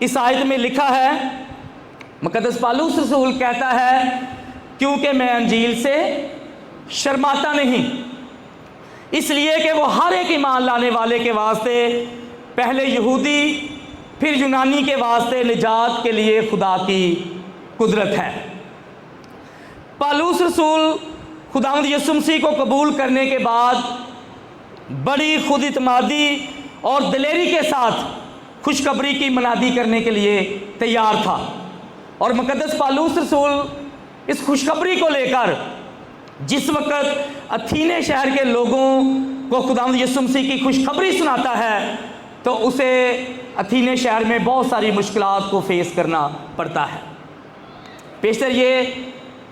اس آیت میں لکھا ہے، مقدس پالوس رسول کہتا ہے کیونکہ میں انجیل سے شرماتا نہیں، اس لیے کہ وہ ہر ایک ایمان لانے والے کے واسطے، پہلے یہودی پھر یونانی کے واسطے نجات کے لیے خدا کی قدرت ہے۔ پالوس رسول خداوند یسوع مسیح کو قبول کرنے کے بعد بڑی خود اعتمادی اور دلیری کے ساتھ خوشخبری کی منادی کرنے کے لیے تیار تھا، اور مقدس پالوس رسول اس خوشخبری کو لے کر جس وقت اتھینے شہر کے لوگوں کو خداوند یسوع مسیح کی خوشخبری سناتا ہے تو اسے اتھینے شہر میں بہت ساری مشکلات کو فیس کرنا پڑتا ہے۔ پیشتر یہ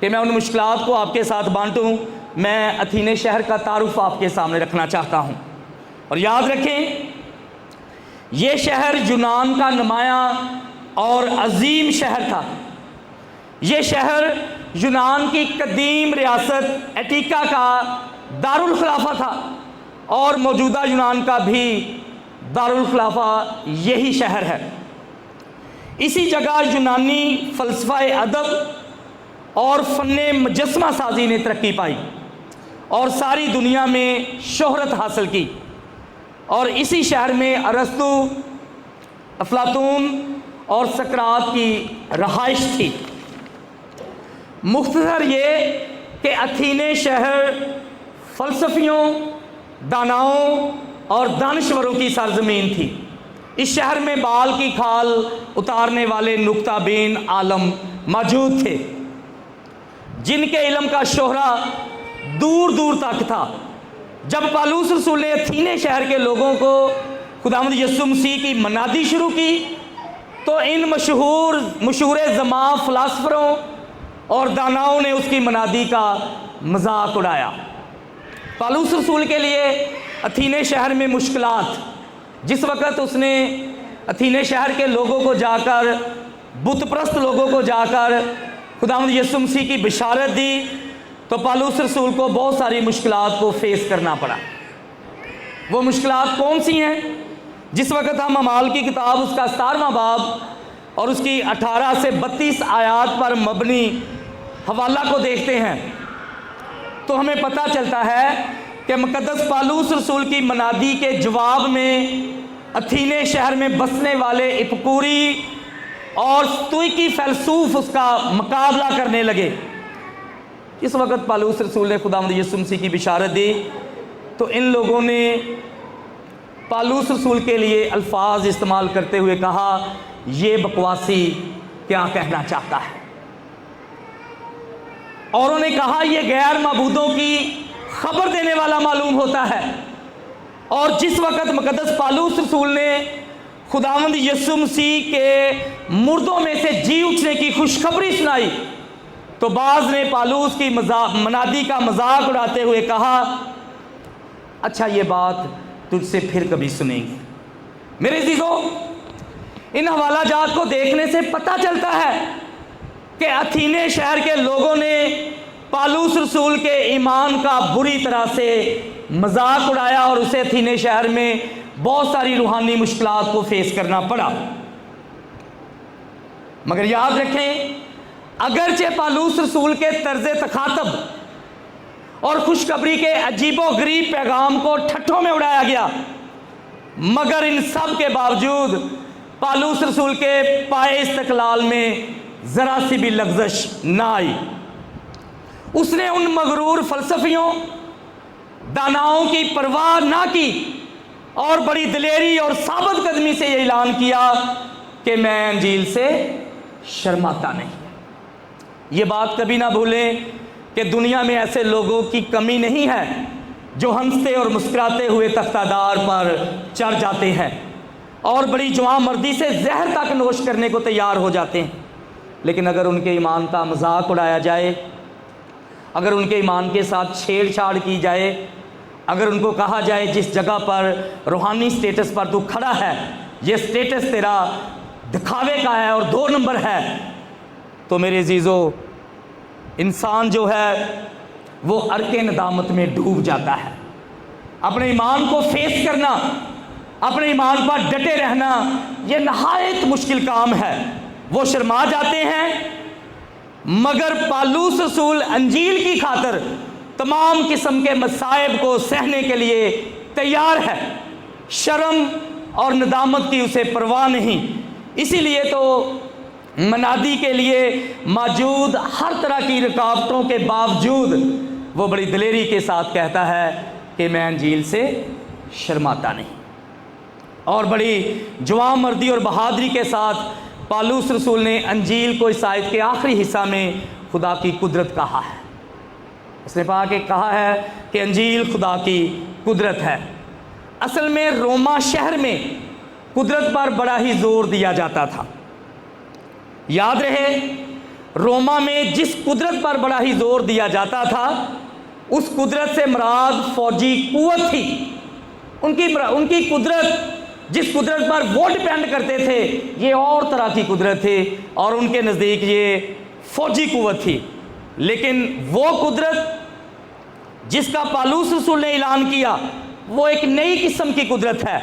کہ میں ان مشکلات کو آپ کے ساتھ بانٹوں، میں اتھینے شہر کا تعارف آپ کے سامنے رکھنا چاہتا ہوں، اور یاد رکھیں یہ شہر یونان کا نمایاں اور عظیم شہر تھا۔ یہ شہر یونان کی قدیم ریاست ایٹیکا کا دارالخلافہ تھا، اور موجودہ یونان کا بھی دارالخلافہ یہی شہر ہے۔ اسی جگہ یونانی فلسفہ ادب اور فن مجسمہ سازی نے ترقی پائی اور ساری دنیا میں شہرت حاصل کی، اور اسی شہر میں ارسطو، افلاطون اور سقراط کی رہائش تھی۔ مختصر یہ کہ اتھینے شہر فلسفیوں، داناؤں اور دانشوروں کی سرزمین تھی۔ اس شہر میں بال کی کھال اتارنے والے نکتہ بین عالم موجود تھے جن کے علم کا شہرہ دور دور تک تھا۔ جب پالوس رسول نے اتھینے شہر کے لوگوں کو خداوند یسوع مسیح کی منادی شروع کی تو ان مشہور زماں فلاسفروں اور داناؤں نے اس کی منادی کا مذاق اڑایا۔ پالوس رسول کے لیے اتھینے شہر میں مشکلات، جس وقت اس نے اتھینے شہر کے لوگوں کو جا کر، بت پرست لوگوں کو جا کر خداوند یسوع مسیح کی بشارت دی تو پالوس رسول کو بہت ساری مشکلات کو فیس کرنا پڑا۔ وہ مشکلات کون سی ہیں؟ جس وقت ہم اعمال کی کتاب اس کا 17واں باب اور اس کی 18 سے 32 آیات پر مبنی حوالہ کو دیکھتے ہیں تو ہمیں پتہ چلتا ہے کہ مقدس پالوس رسول کی منادی کے جواب میں اتھینے شہر میں بسنے والے اپکوری اور ستوئکی فیلسوف اس کا مقابلہ کرنے لگے۔ اس وقت پالوس رسول نے خداوند یسوع مسیح کی بشارت دی تو ان لوگوں نے پالوس رسول کے لیے الفاظ استعمال کرتے ہوئے کہا، یہ بکواسی کیا کہنا چاہتا ہے، اور انہوں نے کہا یہ غیر معبودوں کی خبر دینے والا معلوم ہوتا ہے۔ اور جس وقت مقدس پالوس رسول نے خداوند یسوع مسیح کے مردوں میں سے جی اٹھنے کی خوشخبری سنائی تو بعض نے پالوس کی منادی کا مذاق اڑاتے ہوئے کہا، اچھا یہ بات تجھ سے پھر کبھی سنیں گے۔ میرے عزیزو، ان حوالہ جات کو دیکھنے سے پتہ چلتا ہے کہ اتھینے شہر کے لوگوں نے پالوس رسول کے ایمان کا بری طرح سے مذاق اڑایا اور اسے اتھینے شہر میں بہت ساری روحانی مشکلات کو فیس کرنا پڑا۔ مگر یاد رکھیں، اگرچہ پالوس رسول کے طرز تخاطب اور خوشخبری کے عجیب و غریب پیغام کو ٹھٹھوں میں اڑایا گیا، مگر ان سب کے باوجود پالوس رسول کے پائے استقلال میں ذرا سی بھی لغزش نہ آئی۔ اس نے ان مغرور فلسفیوں، داناؤں کی پرواہ نہ کی اور بڑی دلیری اور ثابت قدمی سے یہ اعلان کیا کہ میں انجیل سے شرماتا نہیں۔ یہ بات کبھی نہ بھولیں کہ دنیا میں ایسے لوگوں کی کمی نہیں ہے جو ہنستے اور مسکراتے ہوئے تختہ دار پر چڑھ جاتے ہیں اور بڑی جواں مردی سے زہر تک نوش کرنے کو تیار ہو جاتے ہیں، لیکن اگر ان کے ایمان کا مذاق اڑایا جائے، اگر ان کے ایمان کے ساتھ چھیڑ چھاڑ کی جائے، اگر ان کو کہا جائے جس جگہ پر روحانی سٹیٹس پر تو کھڑا ہے یہ سٹیٹس تیرا دکھاوے کا ہے اور 2 نمبر ہے، تو میرے عزیزو انسان جو ہے وہ عرق ندامت میں ڈوب جاتا ہے۔ اپنے ایمان کو فیس کرنا، اپنے ایمان پر ڈٹے رہنا یہ نہایت مشکل کام ہے۔ وہ شرما جاتے ہیں، مگر پالوس رسول انجیل کی خاطر تمام قسم کے مصائب کو سہنے کے لیے تیار ہے۔ شرم اور ندامت کی اسے پرواہ نہیں۔ اسی لیے تو منادی کے لیے موجود ہر طرح کی رکاوٹوں کے باوجود وہ بڑی دلیری کے ساتھ کہتا ہے کہ میں انجیل سے شرماتا نہیں، اور بڑی جوان مردی اور بہادری کے ساتھ پالوس رسول نے انجیل کو اس آیت کے آخری حصہ میں خدا کی قدرت کہا ہے۔ اس نے کہا ہے کہ انجیل خدا کی قدرت ہے۔ اصل میں روما شہر میں قدرت پر بڑا ہی زور دیا جاتا تھا۔ یاد رہے، روما میں جس قدرت پر بڑا ہی زور دیا جاتا تھا اس قدرت سے مراد فوجی قوت تھی۔ ان کی قدرت، جس قدرت پر وہ ڈیپینڈ کرتے تھے، یہ اور طرح کی قدرت تھی، اور ان کے نزدیک یہ فوجی قوت تھی۔ لیکن وہ قدرت جس کا پالوس رسول نے اعلان کیا وہ ایک نئی قسم کی قدرت ہے۔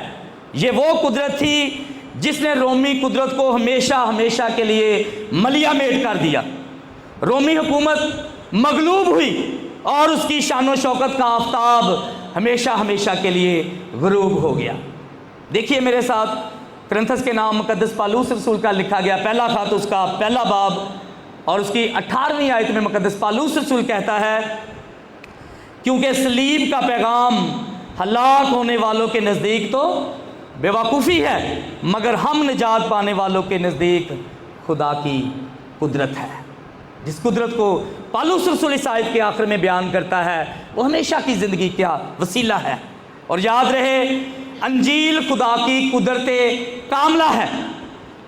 یہ وہ قدرت تھی جس نے رومی قدرت کو ہمیشہ ہمیشہ کے لیے ملیا میٹ کر دیا۔ رومی حکومت مغلوب ہوئی اور اس کی شان و شوکت کا آفتاب ہمیشہ ہمیشہ کے لیے غروب ہو گیا۔ دیکھیے میرے ساتھ، کرنتھس کے نام مقدس پالوس رسول کا لکھا گیا پہلا خط، اس کا پہلا باب اور اس کی 18ویں آیت میں مقدس پالوس رسول کہتا ہے، کیونکہ صلیب کا پیغام ہلاک ہونے والوں کے نزدیک تو بے وقوفی ہے، مگر ہم نجات پانے والوں کے نزدیک خدا کی قدرت ہے۔ جس قدرت کو پالوس رسول اس آیت کے آخر میں بیان کرتا ہے وہ ہمیشہ کی زندگی کا وسیلہ ہے۔ اور یاد رہے، انجیل خدا کی قدرت کاملہ ہے،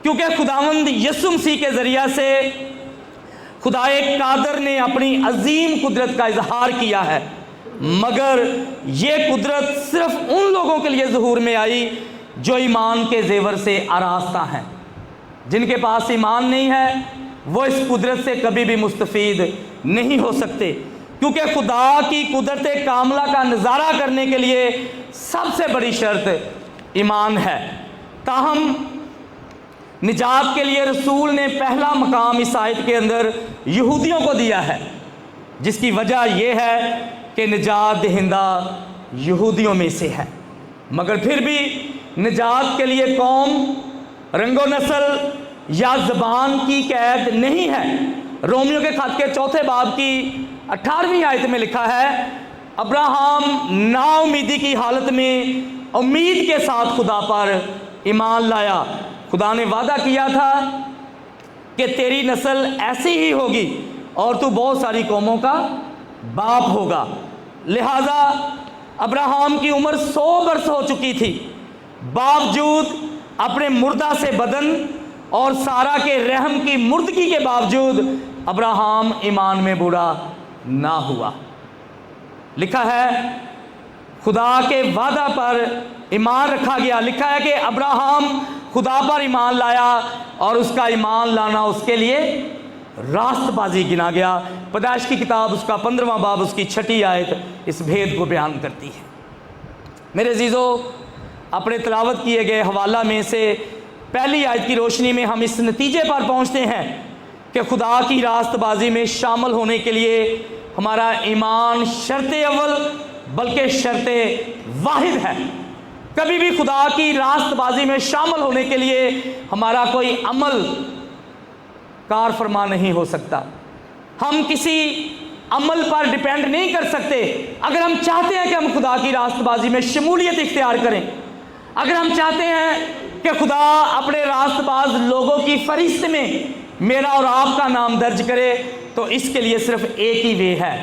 کیونکہ خداوند یسوع مسیح کے ذریعہ سے خدا قادر نے اپنی عظیم قدرت کا اظہار کیا ہے، مگر یہ قدرت صرف ان لوگوں کے لیے ظہور میں آئی جو ایمان کے زیور سے آراستہ ہیں۔ جن کے پاس ایمان نہیں ہے وہ اس قدرت سے کبھی بھی مستفید نہیں ہو سکتے، کیونکہ خدا کی قدرت کاملہ کا نظارہ کرنے کے لیے سب سے بڑی شرط ایمان ہے۔ تاہم نجات کے لیے رسول نے پہلا مقام اس آیت کے اندر یہودیوں کو دیا ہے، جس کی وجہ یہ ہے کہ نجات دہندہ یہودیوں میں سے ہے، مگر پھر بھی نجات کے لیے قوم، رنگ و نسل یا زبان کی قید نہیں ہے۔ رومیوں کے خط کے 4 باب کی 18ویں آیت میں لکھا ہے، ابراہم نا امیدی کی حالت میں امید کے ساتھ خدا پر ایمان لایا۔ خدا نے وعدہ کیا تھا کہ تیری نسل ایسی ہی ہوگی اور تو بہت ساری قوموں کا باپ ہوگا۔ لہذا ابراہم کی عمر 100 برس ہو چکی تھی، باوجود اپنے مردہ سے بدن اور سارا کے رحم کی مردگی کے باوجود ابراہم ایمان میں بوڑھا نہ ہوا۔ لکھا ہے خدا کے وعدہ پر ایمان رکھا گیا۔ لکھا ہے کہ ابراہم خدا پر ایمان لایا اور اس کا ایمان لانا اس کے لیے راست بازی گنا گیا۔ پیدائش کی کتاب اس کا 15واں باب اس کی 6 آیت اس بھید کو بیان کرتی ہے۔ میرے عزیزو، اپنے تلاوت کیے گئے حوالہ میں سے پہلی آیت کی روشنی میں ہم اس نتیجے پر پہنچتے ہیں کہ خدا کی راست بازی میں شامل ہونے کے لیے ہمارا ایمان شرط اول بلکہ شرط واحد ہے۔ کبھی بھی خدا کی راست بازی میں شامل ہونے کے لیے ہمارا کوئی عمل کار فرما نہیں ہو سکتا۔ ہم کسی عمل پر ڈیپینڈ نہیں کر سکتے۔ اگر ہم چاہتے ہیں کہ ہم خدا کی راست بازی میں شمولیت اختیار کریں، اگر ہم چاہتے ہیں کہ خدا اپنے راست باز لوگوں کی فہرست میں میرا اور آپ کا نام درج کرے، تو اس کے لیے صرف ایک ہی وے ہے،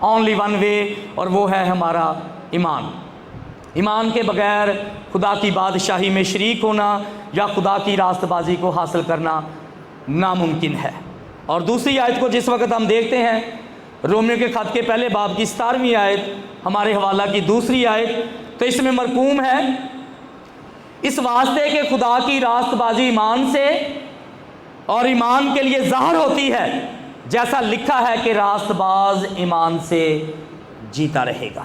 اونلی ون وے، اور وہ ہے ہمارا ایمان۔ ایمان کے بغیر خدا کی بادشاہی میں شریک ہونا یا خدا کی راست بازی کو حاصل کرنا ناممکن ہے۔ اور دوسری آیت کو جس وقت ہم دیکھتے ہیں، رومیوں کے خط کے پہلے باب کی 17ویں آیت، ہمارے حوالہ کی دوسری آیت، تو اس میں مرقوم ہے، اس واسطے کہ خدا کی راست بازی ایمان سے اور ایمان کے لیے ظاہر ہوتی ہے، جیسا لکھا ہے کہ راست باز ایمان سے جیتا رہے گا۔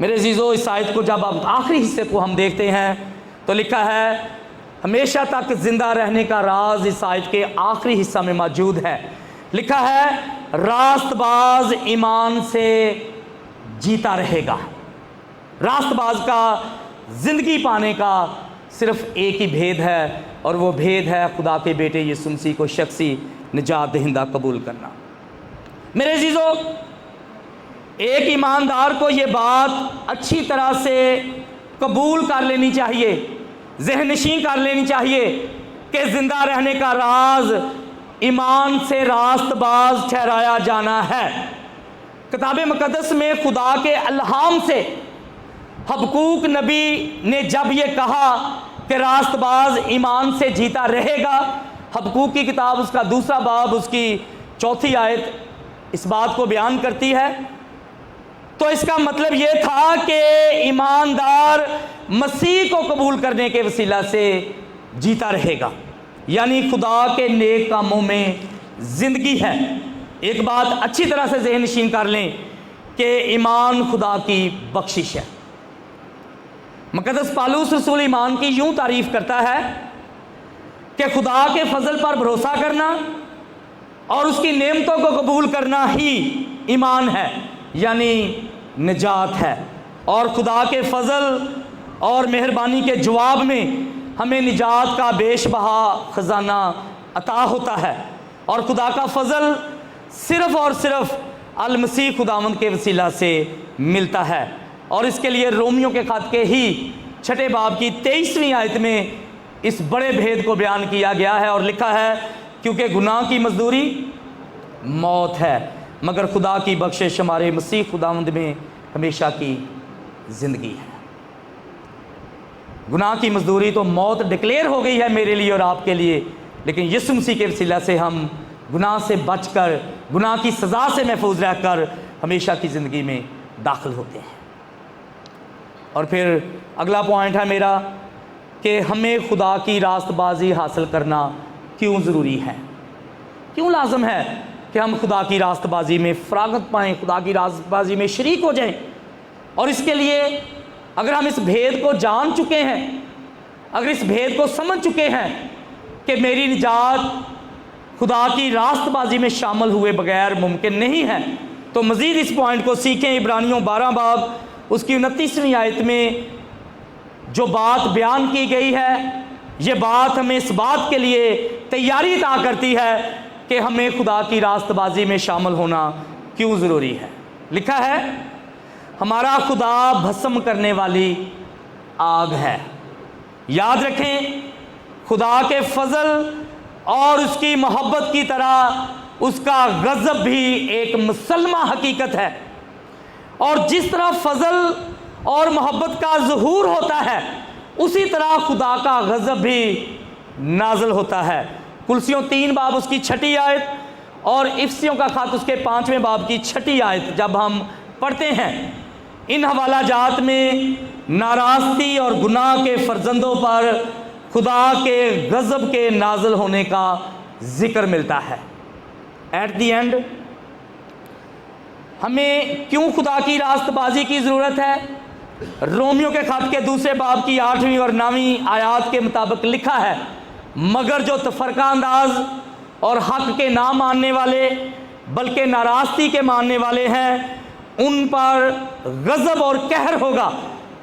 میرے عزیزو، اس آیت کو جب اب آخری حصے کو ہم دیکھتے ہیں تو لکھا ہے ہمیشہ تک زندہ رہنے کا راز اس آیت کے آخری حصہ میں موجود ہے۔ لکھا ہے راست باز ایمان سے جیتا رہے گا۔ راست باز کا زندگی پانے کا صرف ایک ہی بھید ہے، اور وہ بھید ہے خدا کے بیٹے یسوع مسیح کو شخصی نجات دہندہ قبول کرنا۔ میرے عزیزو، ایک ایماندار کو یہ بات اچھی طرح سے قبول کر لینی چاہیے، ذہن نشین کر لینی چاہیے کہ زندہ رہنے کا راز ایمان سے راست باز ٹھہرایا جانا ہے۔ کتاب مقدس میں خدا کے الہام سے حبقوق نبی نے جب یہ کہا کہ راست باز ایمان سے جیتا رہے گا، حبقوق کی کتاب اس کا 2 باب اس کی 4 آیت اس بات کو بیان کرتی ہے، تو اس کا مطلب یہ تھا کہ ایماندار مسیح کو قبول کرنے کے وسیلہ سے جیتا رہے گا، یعنی خدا کے نیک کاموں میں زندگی ہے۔ ایک بات اچھی طرح سے ذہن نشین کر لیں کہ ایمان خدا کی بخشش ہے۔ مقدس پالوس رسول ایمان کی یوں تعریف کرتا ہے کہ خدا کے فضل پر بھروسہ کرنا اور اس کی نعمتوں کو قبول کرنا ہی ایمان ہے، یعنی نجات ہے۔ اور خدا کے فضل اور مہربانی کے جواب میں ہمیں نجات کا بیش بہا خزانہ عطا ہوتا ہے، اور خدا کا فضل صرف اور صرف المسیح خداوند کے وسیلہ سے ملتا ہے۔ اور اس کے لیے رومیوں کے خط کے ہی 6 باب کی 23ویں آیت میں اس بڑے بھید کو بیان کیا گیا ہے، اور لکھا ہے کیونکہ گناہ کی مزدوری موت ہے، مگر خدا کی بخشش ہمارے مسیح خداوند میں ہمیشہ کی زندگی ہے۔ گناہ کی مزدوری تو موت ڈکلیئر ہو گئی ہے میرے لیے اور آپ کے لیے، لیکن یسوع مسیح کے وسیلہ سے ہم گناہ سے بچ کر، گناہ کی سزا سے محفوظ رہ کر ہمیشہ کی زندگی میں داخل ہوتے ہیں۔ اور پھر اگلا پوائنٹ ہے میرا کہ ہمیں خدا کی راست بازی حاصل کرنا کیوں ضروری ہے، کیوں لازم ہے کہ ہم خدا کی راست بازی میں فراغت پائیں، خدا کی راست بازی میں شریک ہو جائیں۔ اور اس کے لیے اگر ہم اس بھید کو جان چکے ہیں، اگر اس بھید کو سمجھ چکے ہیں کہ میری نجات خدا کی راست بازی میں شامل ہوئے بغیر ممکن نہیں ہے، تو مزید اس پوائنٹ کو سیکھیں۔ عبرانیوں 12 باب اس کی 29ویں آیت میں جو بات بیان کی گئی ہے، یہ بات ہمیں اس بات کے لیے تیاری عطا کرتی ہے کہ ہمیں خدا کی راست بازی میں شامل ہونا کیوں ضروری ہے۔ لکھا ہے ہمارا خدا بھسم کرنے والی آگ ہے۔ یاد رکھیں، خدا کے فضل اور اس کی محبت کی طرح اس کا غضب بھی ایک مسلمہ حقیقت ہے، اور جس طرح فضل اور محبت کا ظہور ہوتا ہے، اسی طرح خدا کا غضب بھی نازل ہوتا ہے۔ کلسیوں 3 باب اس کی 6 آیت اور افسیوں کا خط اس کے 5ویں باب کی 6 آیت جب ہم پڑھتے ہیں، ان حوالہ جات میں ناراستی اور گناہ کے فرزندوں پر خدا کے غضب کے نازل ہونے کا ذکر ملتا ہے۔ ایٹ دی اینڈ ہمیں کیوں خدا کی راست بازی کی ضرورت ہے؟ رومیوں کے خط کے 2 باب کی 8ویں اور 9ویں آیات کے مطابق لکھا ہے مگر جو تفرقہ انداز اور حق کے نہ ماننے والے بلکہ ناراستی کے ماننے والے ہیں، ان پر غضب اور قہر ہوگا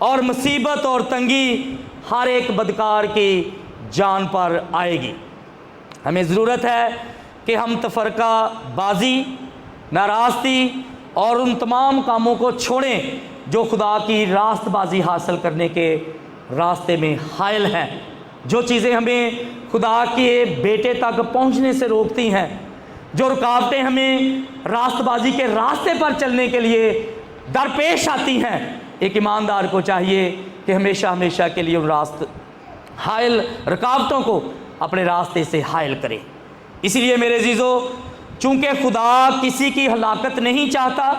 اور مصیبت اور تنگی ہر ایک بدکار کی جان پر آئے گی۔ ہمیں ضرورت ہے کہ ہم تفرقہ بازی، ناراستی اور ان تمام کاموں کو چھوڑیں جو خدا کی راست بازی حاصل کرنے کے راستے میں حائل ہیں، جو چیزیں ہمیں خدا کے بیٹے تک پہنچنے سے روکتی ہیں، جو رکاوٹیں ہمیں راست بازی کے راستے پر چلنے کے لیے درپیش آتی ہیں۔ ایک ایماندار کو چاہیے کہ ہمیشہ ہمیشہ کے لیے ان راست حائل رکاوٹوں کو اپنے راستے سے حائل کرے۔ اسی لیے میرے عزیزو، چونکہ خدا کسی کی ہلاکت نہیں چاہتا،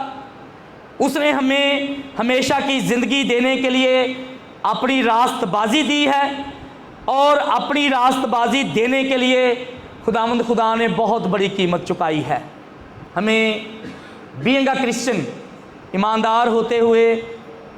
اس نے ہمیں ہمیشہ کی زندگی دینے کے لیے اپنی راست بازی دی ہے، اور اپنی راست بازی دینے کے لیے خداوند خدا نے بہت بڑی قیمت چکائی ہے۔ ہمیں بینگ اے کرسچن، ایماندار ہوتے ہوئے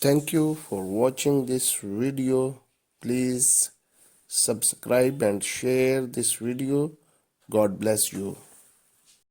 Thank you for watching this video. Please subscribe and share this video. God bless you.